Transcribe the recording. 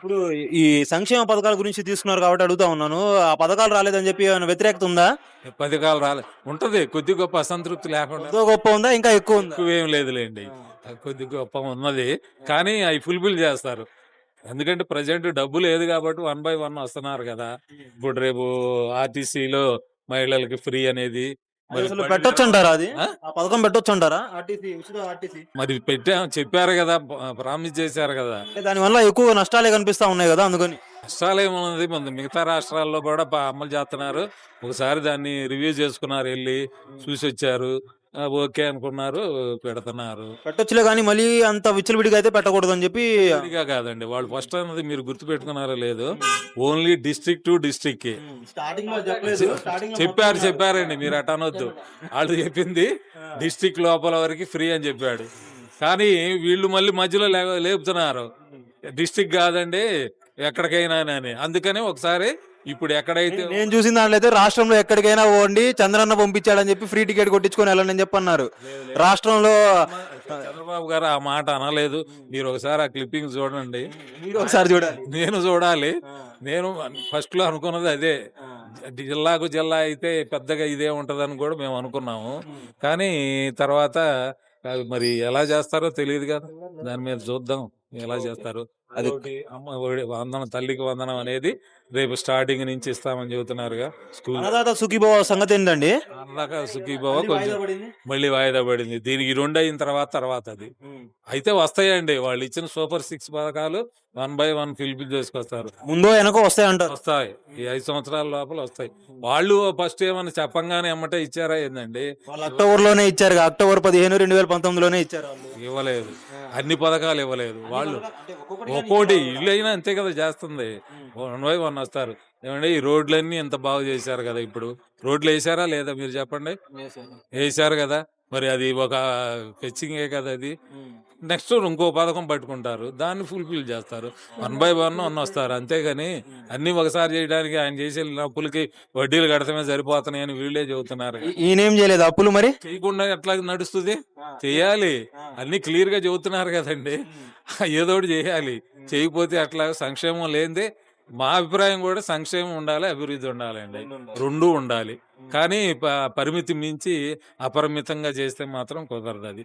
ఇప్పుడు ఈ సంక్షేమ పథకాల గురించి తీసుకున్నారు కాబట్టి అడుగుతా ఉన్నాను. ఆ పథకాలు రాలేదని చెప్పి ఏమైనా వ్యతిరేకత ఉందా? పథకాలు రాలే ఉంటది కొద్ది గొప్ప అసంతృప్తి లేకుండా. కొద్దో గొప్ప ఉందా? ఇంకా ఎక్కువ ఉందా? ఎక్కువేం లేదులేండి. కొద్ది గొప్ప ఉన్నది. కానీ అవి ఫుల్ఫిల్ చేస్తారు. ఎందుకంటే ప్రజెంట్ డబ్బు లేదు కాబట్టి వన్ బై వన్ వస్తున్నారు కదా. ఇప్పుడు రేపు ఆర్టీసీలో మహిళలకి ఫ్రీ అనేది అది మరి అసలు బండి మీద పెట్టొచ్చంటారా అది? ఆ? ఆ పథకం పెట్టొచ్చంటారా? ఆర్టీసీ ఉచిత ఆర్టీసీ. మరి చెప్పారు కదా, ప్రామిస్ చేశారు కదా. అంటే దానివల్ల ఎక్కువ నష్టాలే కనిపిస్తా ఉన్నాయి కదా అందుకని. కష్టాలేమున్నది, మన మిగతా రాష్ట్రాల్లో కూడా అమలు చేస్తున్నారు. ఒకసారి దాన్ని రివ్యూ చేసుకున్నారు, వెళ్ళి చూసి వచ్చారు. ఓకే అనుకున్నారు, పెడుతున్నారు. పెట్టొచ్చులే కానీ మళ్ళీ అంత విచ్చలవిడిగా అయితే పెట్టకూడదని చెప్పి. ఇదిగా కాదండి, వాళ్ళు ఫస్ట్ అన్నది మీరు గుర్తు పెట్టుకున్నారో లేదు, only district to district starting లో చెప్పలేదు. స్టార్టింగ్ లో చెప్పారండి, మీరు అట అనొద్దు. వాళ్ళు చెప్పింది డిస్ట్రిక్ట్ లోపల వరకు ఫ్రీ అని చెప్పాడు. కానీ వీళ్ళు మళ్ళీ మధ్యలో లేపుతున్నారు, డిస్ట్రిక్ట్ కాదండి ఎక్కడికైనా అని. అందుకని ఒకసారి ఇప్పుడు ఎక్కడైతే నేను చూసిన దాంట్లో అయితే రాష్ట్రంలో ఎక్కడికైనా పోండి చంద్రన్న పంపించాడని చెప్పి ఫ్రీ టికెట్ కొట్టించుకొని వెళ్ళండి అని చెప్పి అన్నారు. రాష్ట్రంలో చంద్రబాబు గారు ఆ మాట అనలేదు. మీరు ఒకసారి ఆ క్లిప్పింగ్ చూడండి. మీరు ఒకసారి చూడాలి. నేను చూడాలి. నేను ఫస్ట్ లో అనుకున్నది అదే, జిల్లాకు జిల్లా అయితే పెద్దగా ఇదే ఉంటదని కూడా మేము అనుకున్నాము. కానీ తర్వాత అది మరి ఎలా చేస్తారో తెలియదు కదా, దాని మీద చూద్దాం ఎలా చేస్తారు. అదొకటి, అమ్మ ఒడి వందనం, తల్లికి వందనం అనేది రేపు స్టార్టింగ్ నుంచి ఇస్తామని చెబుతున్నారుగా స్కూల్. అన్నదాత సుఖీభవ సంగతి ఏంటండి? అన్నాక సుఖీభవ కొంచెం మళ్ళీ వాయిదా పడింది. దీనికి 2 అయిన తర్వాత అది అయితే వస్తాయండి. వాళ్ళు ఇచ్చిన సూపర్ 6 పథకాలు వన్ బై వన్ ఫిల్ఫిల్ చేసుకొస్తారు. ముందో వెనకో వస్తాయంటారు. వస్తాయి, ఈ 5 సంవత్సరాల లోపల వస్తాయి. వాళ్ళు ఫస్ట్ ఏమన్నా చెప్పంగానే ఎమ్మటే ఇచ్చారా ఏందండి? వాళ్ళు అక్టోబర్ లోనే ఇచ్చారు. అక్టోబర్ 15, 2019లోనే ఇచ్చారు వాళ్ళు. ఇవ్వలేదు, అన్ని పథకాలు ఇవ్వలేదు. వాళ్ళు ఒక్కోటి ఇల్లు అయినా అంతే కదా చేస్తుంది, వన్ బై వన్ వస్తారు. ఏమంటే ఈ రోడ్లన్నీ ఎంత బాగు చేశారు కదా. ఇప్పుడు రోడ్లు వేసారా లేదా మీరు చెప్పండి? వేసారు కదా. మరి అది ఒక ఫెచ్చింగే కదా అది. నెక్స్ట్ ఇంకో పథకం పట్టుకుంటారు, దాన్ని ఫుల్ఫిల్ చేస్తారు. వన్ బై వన్ వస్తారు, అంతేగాని అన్ని ఒకసారి చేయడానికి ఆయన చేసే అప్పులకి వడ్డీలు కడతమే సరిపోతున్నాయి అని వీళ్ళే చెబుతున్నారు. ఈయనేం చేయలేదు అప్పులు మరి. చేయకుండా ఎట్లా నడుస్తుంది? చేయాలి, అన్ని క్లియర్ గా చెబుతున్నారు కదండి. ఏదో ఒకటి చేయాలి. చేయకపోతే అట్లా సంక్షేమం లేనిదే. మా అభిప్రాయం కూడా సంక్షేమం ఉండాలి, అభివృద్ధి ఉండాలండి, రెండూ ఉండాలి. కానీ పరిమితి మించి అపరిమితంగా చేస్తే మాత్రం కుదరదు అది.